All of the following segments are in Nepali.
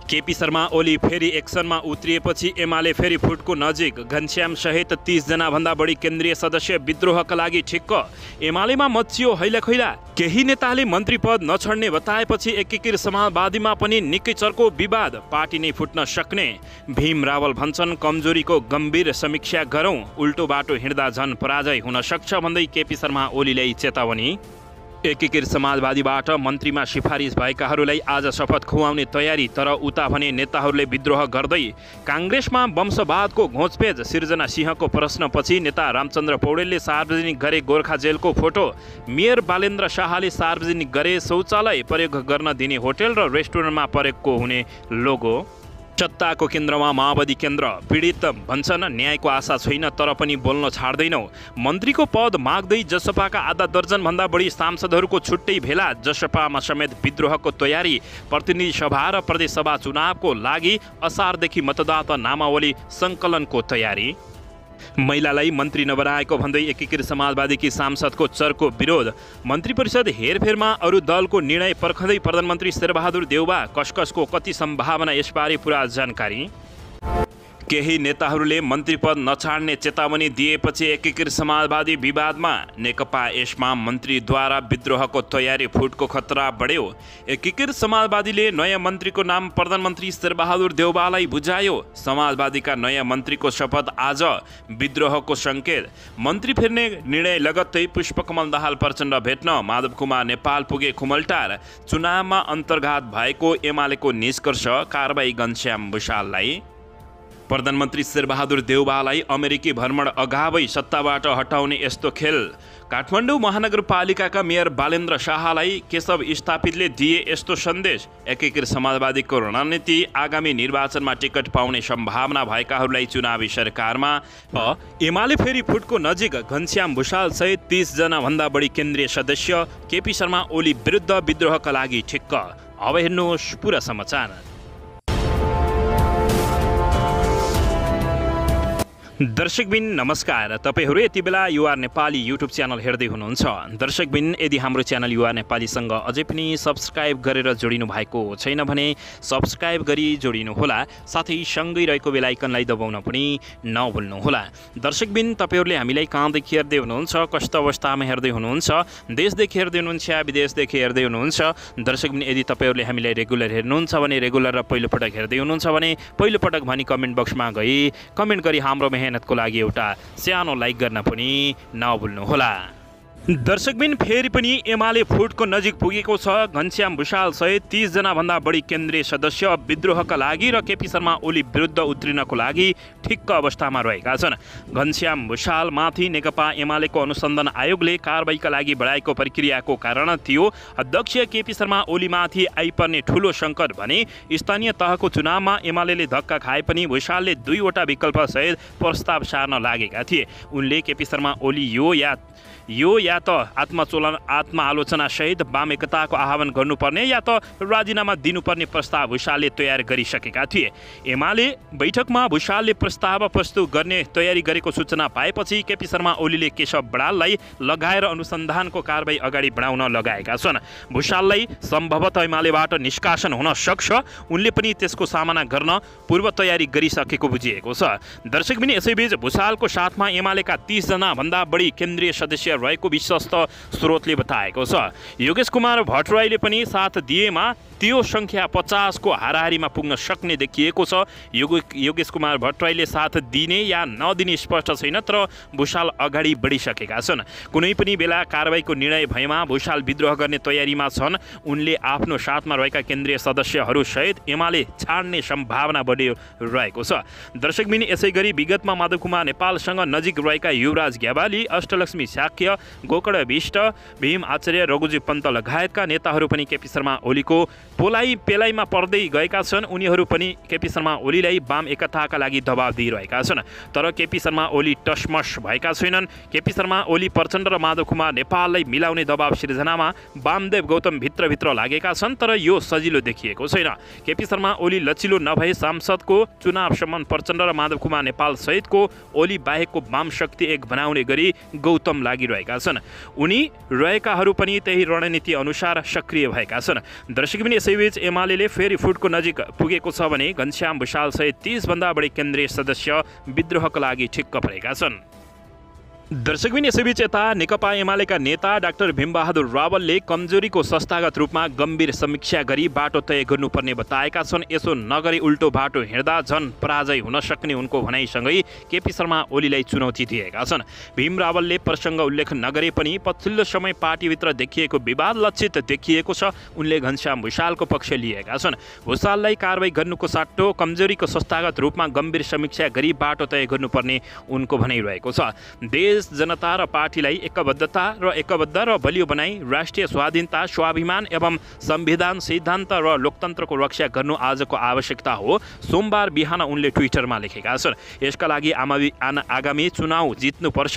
केपी शर्मा ओली फेरि एक्सनमा उत्रिएपछि एमाले फेरि फुटको नजिक। घनश्याम सहित 30 जना भन्दा बढी केन्द्रीय सदस्य विद्रोहका लागि ठिक्क। एमालेमा मचियो हैलाखैला। केही नेताले मन्त्री पद नछड्ने बताएपछि एकीकृत समाजवादीमा पनि निकै चर्को विवाद। पार्टी नै फुट्न सक्ने। भीम रावल भन्छन् कमजोरीको गम्भीर समीक्षा गरौँ, उल्टो बाटो हिँड्दा झन पराजय हुन सक्छ भन्दै केपी शर्मा ओलीलाई चेतावनी। एकीकृत समाजवादीबाट मन्त्रीमा सिफारिस भएकाहरूलाई आज शपथ खुवाउने तयारी, तर उता भने नेताहरूले विद्रोह गर्दै। काङ्ग्रेसमा वंशवादको घोचपेच। सिर्जना सिंहको प्रश्नपछि नेता रामचन्द्र पौडेलले सार्वजनिक गरे गोर्खा जेलको फोटो। मेयर बालेन्द्र शाहले सार्वजनिक गरे शौचालय प्रयोग गर्न दिने होटल र रेस्टुरेन्टमा प्रयोगको हुने लोगो। सत्ताको केन्द्रमा माओवादी केन्द्र। पीडित भन्छन् न्यायको आशा छैन तर पनि बोल्न छाड्दैनौ। मन्त्रीको पद माग्दै जसपाका आधा दर्जनभन्दा बढी सांसदहरूको छुट्टै भेला। जसपामा समेत विद्रोहको तयारी। प्रतिनिधि सभा र प्रदेशसभा चुनावको लागि असारदेखि मतदाता नामावली सङ्कलनको तयारी। महिलालाई मन्त्री नबनाएको भन्दै एकीकृत समाजवादीकी सांसदको चर्को विरोध। मन्त्री परिषद हेरफेरमा अरू दलको निर्णय पर्खँदै प्रधानमन्त्री शेरबहादुर देउवा। कसकसको कति सम्भावना, यसबारे पुरा जानकारी। केही नेताहरूले मन्त्री पद नछाड्ने चेतावनी दिएपछि एकीकृत समाजवादी विवादमा। नेकपा यसमा मन्त्रीद्वारा विद्रोहको तयारी, फुटको खतरा बढ्यो। एकीकृत समाजवादीले नयाँ मन्त्रीको नाम प्रधानमन्त्री शेरबहादुर देउवालाई बुझायो। समाजवादीका नयाँ मन्त्रीको शपथ आज। विद्रोहको सङ्केत। मन्त्री फेर्ने निर्णय लगत्तै पुष्पकमल दाहाल प्रचण्ड भेट्न। माधव कुमार नेपाल पुगे खुमलटार। चुनावमा अन्तर्घात भएको एमालेको निष्कर्ष। कारबाही घनश्याम भुषाललाई। प्रधानमन्त्री शेरबहादुर देउवालाई अमेरिकी भ्रमण अगावै सत्ताबाट हटाउने यस्तो खेल। काठमाडौँ महानगरपालिकाका मेयर बालेन्द्र शाहलाई केशव स्थापितले दिए यस्तो सन्देश। एकीकृत समाजवादीको रणनीति। आगामी निर्वाचनमा टिकट पाउने सम्भावना भएकाहरूलाई चुनावी सरकारमा। एमाले फेरि फुटको नजिक। घनश्याम भुषाल सहित 30 जना भन्दा बढी केन्द्रीय सदस्य। केपी शर्मा ओली विरुद्ध विद्रोहका लागि ठिक्क। अब हेर्नुहोस् पुरा समाचार। दर्शकबिन नमस्कार। तपाईहरू यति बेला युआर नेपाली युट्युब च्यानल हेर्दै हुनुहुन्छ। दर्शकबिन यदि हाम्रो च्यानल युआर नेपालीसँग अझै पनि सब्सक्राइब गरेर जोडिनु भएको छैन भने सब्सक्राइब गरी जोडिनुहोला। साथै सँगै रहेको बेल आइकनलाई दबाउन पनि नभुल्नुहोला। दर्शकबिन तपाईहरूले हामीलाई कहाँदेखि हेर्दै हुनुहुन्छ, कस्तो अवस्थामा हेर्दै हुनुहुन्छ, देशदेखि हेर्दै हुनुहुन्छ, विदेशदेखि हेर्दै हुनुहुन्छ। दर्शकबिन यदि तपाईहरूले हामीलाई रेगुलर हेर्नुहुन्छ भने, रेगुलर र पहिलोपटक हेर्दै हुनुहुन्छ भने पहिलोपटक भनी कमेन्ट बक्समा गई कमेन्ट गरी हाम्रो मेहनतको लागि एउटा सानो लाइक गर्न पनि नभुल्नुहोला। दर्शकबिन फेरि पनि एमाले फुटको नजिक पुगेको छ। घनश्याम भुषाल सहित 30 जना भन्दा बढी केन्द्रीय सदस्य विद्रोहका लागि र केपी शर्मा ओली विरुद्ध उत्रिनको लागि ठिक्क अवस्थामा रहेका छन्। घनश्याम भुषालमाथि नेकपा एमालेको अनुसन्धान आयोगले कारबाहीका लागि बढाएको प्रक्रियाको कारण थियो। अध्यक्ष केपी शर्मा ओलीमाथि आइपर्ने ठूलो सङ्कट भने स्थानीय तहको चुनावमा एमाले धक्का खाए पनि भुषालले 2 वटा विकल्पसहित प्रस्ताव सार्न लागेका थिए। उनले केपी शर्मा ओली यो या त आत्मआलोचना सहित वाम एकताको आह्वान गर्नुपर्ने या त राजीनामा दिनुपर्ने प्रस्ताव भुषालले तयार गरिसकेका थिए। एमाले बैठकमा भुषालले प्रस्ताव प्रस्तुत गर्ने तयारी गरेको सूचना पाएपछि केपी शर्मा ओलीले केशव बडाललाई लगाएर अनुसन्धानको कारबाही अगाडि बढाउन लगाएका छन्। भुषाललाई सम्भवतः एमालेबाट निष्कासन हुन सक्छ। उनले पनि त्यसको सामना गर्न पूर्व तयारी गरिसकेको बुझिएको छ। दर्शकबिन यसैबीच भुषालको साथमा एमालेका 30 जना भन्दा बढी केन्द्रीय सदस्य रहेको विश्वस्त स्रोतले बताएको छ। योगेश कुमार भट्टराईले पनि साथ दिएमा त्यो सङ्ख्या 50 को हाराहारीमा पुग्न सक्ने देखिएको छ। योगेश कुमार भट्टराईले साथ दिने या नदिने स्पष्ट छैन, तर भुषाल अगाडि बढिसकेका छन्। कुनै पनि बेला कारबाहीको निर्णय भएमा भुषाल विद्रोह गर्ने तयारीमा छन्। उनले आफ्नो साथमा रहेका केन्द्रीय सदस्यहरू सहित एमाले छाड्ने सम्भावना बढिरहेको छ। दर्शकबिन यसैगरी विगतमा माधव कुमार नेपालसँग नजिक रहेका युवराज ग्यावाली, अष्टलक्ष्मी शाक्य, गोकर्ण विष्ट, भीम आचार्य, रघुजी पन्त लगायतका नेताहरू पनि केपी शर्मा ओलीको पेलाइमा पर्दै गएका छन्। उनीहरू पनि केपी शर्मा ओलीलाई वाम एकताका लागि दबाब दिइरहेका छन्। तर केपी शर्मा ओली टसमस भएका छैनन्। केपी शर्मा ओली प्रचण्ड र माधव कुमार नेपाललाई मिलाउने दबाब सिर्जनामा वामदेव गौतम भित्रभित्र लागेका छन्, तर यो सजिलो देखिएको छैन। केपी शर्मा ओली लचिलो नभए सांसदको चुनावसम्म प्रचण्ड र माधव कुमार नेपाल सहितको ओली बाहेकको वाम शक्ति एक बनाउने गरी गौतम लागिरहेका छन्। छन्। उनी रहेकाहरू पनि त्यही रणनीति अनुसार सक्रिय भएका छन्। दर्शकबिन यसैबीच एमाले फेरि फुटको नजिक पुगेको छ भने घनश्याम भुषाल सहित 30 भन्दा बढी केन्द्रीय सदस्य विद्रोहका लागि ठिक्क परेका छन्। दर्शकबिन यसैबीच यता नेकपा एमालेका नेता डाक्टर भीमबहादुर रावलले कमजोरीको संस्थागत रूपमा गम्भीर समीक्षा गरी बाटो तय गर्नुपर्ने बताएका छन्। यसो नगरी उल्टो बाटो हिँड्दा झन पराजय हुन सक्ने उनको भनाइसँगै केपी शर्मा ओलीलाई चुनौती दिएका छन्। भीम रावलले प्रसङ्ग उल्लेख नगरे पनि पछिल्लो समय पार्टीभित्र देखिएको विवाद लक्षित देखिएको छ। उनले घनश्याम भुषालको पक्ष लिएका छन्। भुषाललाई कारबाही गर्नुको सट्टो कमजोरीको संस्थागत रूपमा गम्भीर समीक्षा गरी बाटो तय गर्नुपर्ने उनको भनाइरहेको छ। देश जनता र पार्टीलाई एकबद्ध र बलियो बनाई राष्ट्रिय स्वाधीनता, स्वाभिमान एवं संविधान, सिद्धान्त र लोकतन्त्रको रक्षा गर्नु आजको आवश्यकता हो, सोमबार बिहान उनले ट्विटरमा लेखेका छन्। यसका लागि आगामी चुनाव जित्नुपर्छ,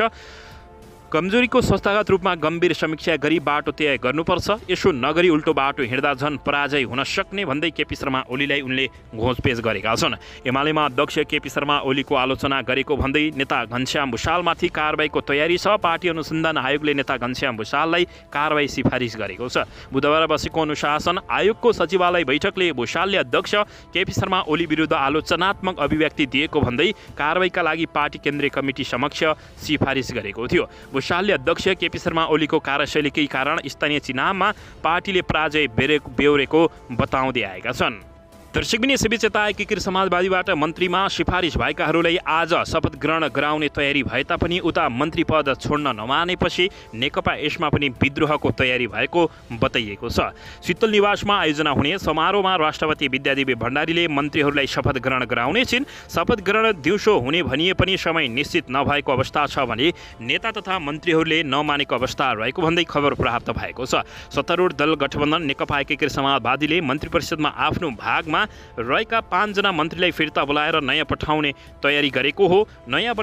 कमजोरीको संस्थागत रूपमा गम्भीर समीक्षा गरी बाटो तय गर्नुपर्छ, यसो नगरी उल्टो बाटो हिँड्दा झन पराजय हुन सक्ने भन्दै केपी शर्मा ओलीलाई उनले घोषपेश गरेका छन्। एमालेमा अध्यक्ष केपी शर्मा ओलीको आलोचना गरेको भन्दै नेता घनश्याम भुषालमाथि कारबाहीको तयारी छ। पार्टी अनुसन्धान आयोगले नेता घनश्याम भुषाललाई कारबाही सिफारिस गरेको छ। बुधबार बसेको अनुशासन आयोगको सचिवालय बैठकले भुषालले अध्यक्ष केपी शर्मा ओली विरुद्ध आलोचनात्मक अभिव्यक्ति दिएको भन्दै कारबाहीका लागि पार्टी केन्द्रीय कमिटी समक्ष सिफारिस गरेको थियो। भुषालले अध्यक्ष केपी शर्मा ओलीको कार्यशैलीकै कारण स्थानीय चुनावमा पार्टीले पराजय बेहोरेको बताउँदै आएका छन्। दर्शकबिन यसैबीच यता एकीकृत समाजवादीबाट मन्त्रीमा सिफारिस भएकाहरूलाई आज शपथ ग्रहण गराउने तयारी भए तापनि उता मन्त्री पद छोड्न नमानेपछि नेकपा यसमा पनि विद्रोहको तयारी भएको बताइएको छ। शीतल निवासमा आयोजना हुने समारोहमा राष्ट्रपति विद्यादेवी भण्डारीले मन्त्रीहरूलाई शपथ ग्रहण गराउने छिन्। शपथ ग्रहण दिउँसो हुने भनिए पनि समय निश्चित नभएको अवस्था छ भने नेता तथा मन्त्रीहरूले नमानेको अवस्था रहेको भन्दै खबर प्राप्त भएको छ। सत्तारूढ दल गठबन्धन नेकपा एकीकृत समाजवादीले मन्त्री परिषदमा आफ्नो भागमा रहेका 5 जना मन्त्रीलाई फिर्ता बोलाएर नयाँ पठाउने तयारी गरेको हो। नयाँ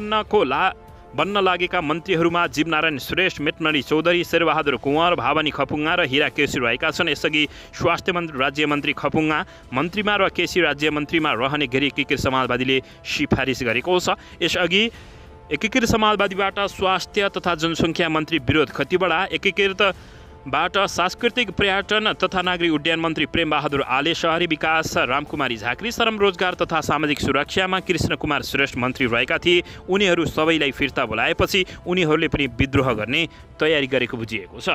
बन्न लागेका मन्त्रीहरूमा जीवनारायण श्रेष्ठ, मेटनरी चौधरी, शेरबहादुर कुँवर, भावानी खपुङ्गा र हिरा केसी रहेका छन्। यसअघि स्वास्थ्य राज्यमन्त्री खपुङ्गा मन्त्रीमा र केसी राज्यमन्त्रीमा रहने गरी एकीकृत समाजवादीले सिफारिस गरेको छ। यसअघि एकीकृत समाजवादीबाट स्वास्थ्य तथा जनसङ्ख्या मन्त्री विरोध खतिवडा, एकीकृतबाट सांस्कृतिक पर्यटन तथा नागरिक उड्डयन मन्त्री प्रेमबहादुर आले, शहरी विकास रामकुमारी झाँक्री, श्रम रोजगार तथा सामाजिक सुरक्षामा कृष्ण कुमार श्रेष्ठ मन्त्री रहेका थिए। उनीहरू सबैलाई फिर्ता बोलाएपछि उनीहरूले पनि विद्रोह गर्ने तयारी गरेको बुझिएको छ।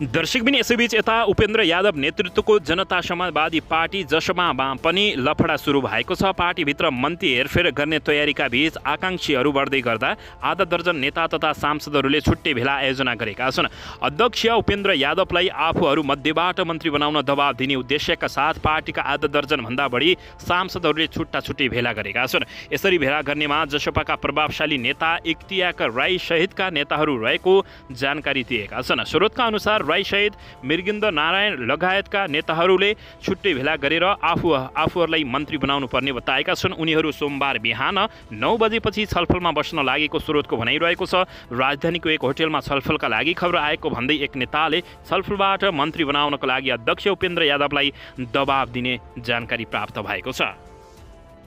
दर्शकबिन यसैबीच यता उपेन्द्र यादव नेतृत्वको जनता समाजवादी पार्टी जसमा पनि लफडा सुरु भएको छ। पार्टीभित्र मन्त्री हेरफेर गर्ने तयारीका बीच आकाङ्क्षीहरू बढ्दै गर्दा आधा दर्जन नेता तथा सांसदहरूले छुट्टै भेला आयोजना गरेका छन्। अध्यक्ष उपेन्द्र यादवलाई आफूहरू मध्येबाट मन्त्री बनाउन दबाब दिने उद्देश्यका साथ पार्टीका आधा दर्जनभन्दा बढी सांसदहरूले छुट्टै भेला गरेका छन्। यसरी भेला गर्नेमा जसपाका प्रभावशाली नेता इक्तियाक राई सहितका नेताहरू रहेको जानकारी दिएका छन्। स्रोतका अनुसार राई सहित मृगेन्द्र नारायण लगायतका नेताहरूले छुट्टै भेला गरेर आफूहरूलाई मन्त्री बनाउनु पर्ने बताएका छन्। उनीहरू सोमबार बिहान 9 बजेपछि छलफलमा बस्न लागेको स्रोतको भनाइरहेको छ। राजधानीको एक होटलमा छलफलका लागि खबर आएको भन्दै एक नेताले छलफलबाट मन्त्री बनाउनको लागि अध्यक्ष उपेन्द्र यादवलाई दबाब दिने जानकारी प्राप्त भएको छ।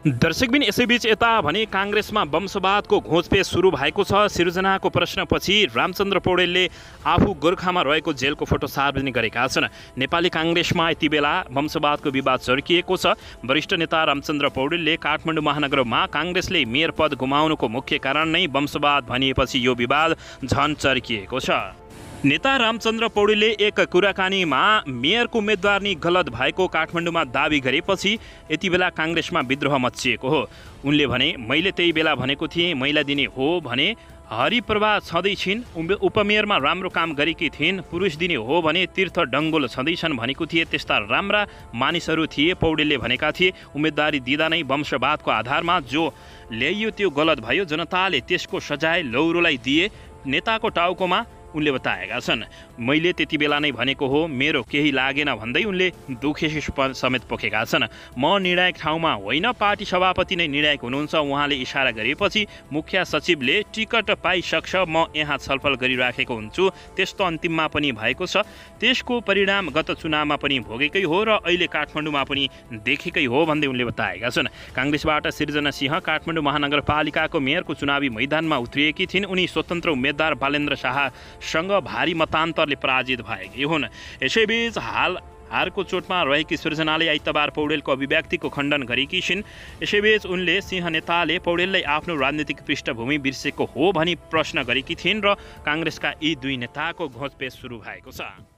दर्शकबिन यसैबीच यता भने काङ्ग्रेसमा वंशवादको घोचपेच सुरु भएको छ। सिर्जनाको प्रश्नपछि रामचन्द्र पौडेलले आफू गोर्खामा रहेको जेलको फोटो सार्वजनिक गरेका छन्। नेपाली काङ्ग्रेसमा यति बेला वंशवादको विवाद चर्किएको छ। वरिष्ठ नेता रामचन्द्र पौडेलले काठमाडौँ महानगरमा काङ्ग्रेसले मेयर पद गुमाउनुको मुख्य कारण नै वंशवाद भनिएपछि यो विवाद झन चर्किएको छ। नेता रामचन्द्र पौडेलले एक कुराकानीमा मेयरको उम्मेदवारी गलत भएको काठमाडौँमा दाबी गरेपछि यति बेला काङ्ग्रेसमा विद्रोह मच्चिएको हो। उनले भने, मैले त्यही बेला भनेको थिएँ महिला दिने हो भने हरिप्रभा छँदैछिन्, उपमेयरमा राम्रो काम गरेकी थिइन्, पुरुष दिने हो भने तीर्थ डङ्गोल छँदैछन् भनेको थिए। त्यस्ता राम्रा मानिसहरू थिए। पौडेलले भनेका थिए उम्मेदवारी दिँदा नै वंशवादको आधारमा जो ल्याइयो त्यो गलत भयो। जनताले त्यसको सजाय लौरोलाई दिए। नेताको टाउकोमा उनले बताएका छन्। मैले त्यति बेला नै भनेको हो, मेरो केही लागेन भन्दै उनले दुखेसी समेत पोखेका छन्। म निर्णायक ठाउँमा होइन, पार्टी सभापति नै निर्णायक हुनुहुन्छ। उहाँले इसारा गरेपछि मुख्य सचिवले टिकट पाइसक्छ, म यहाँ छलफल गरिराखेको हुन्छु। त्यस्तो अन्तिममा पनि भएको छ। त्यसको परिणाम गत चुनावमा पनि भोगेकै हो र अहिले काठमाडौँमा पनि देखेकै हो भन्दै उनले बताएका छन्। काङ्ग्रेसबाट सिर्जना सिंह काठमाडौँ महानगरपालिकाको मेयरको चुनावी मैदानमा उत्रिएकी थिइन्। उनी स्वतन्त्र उम्मेद्वार बालेन्द्र शाह सँग भारी मतान्तरले पराजित भएकी हुन्। यसैबीच हारको चोटमा रहेकी सृजनाले आइतबार पौडेलको अभिव्यक्तिको खण्डन गरेकी छिन्। यसैबीच उनले सिंह नेताले पौडेललाई आफ्नो राजनीतिक पृष्ठभूमि बिर्सेको हो भनी प्रश्न गरेकी थिइन् र काङ्ग्रेसका यी दुई नेताको घोषपेच सुरु भएको छ।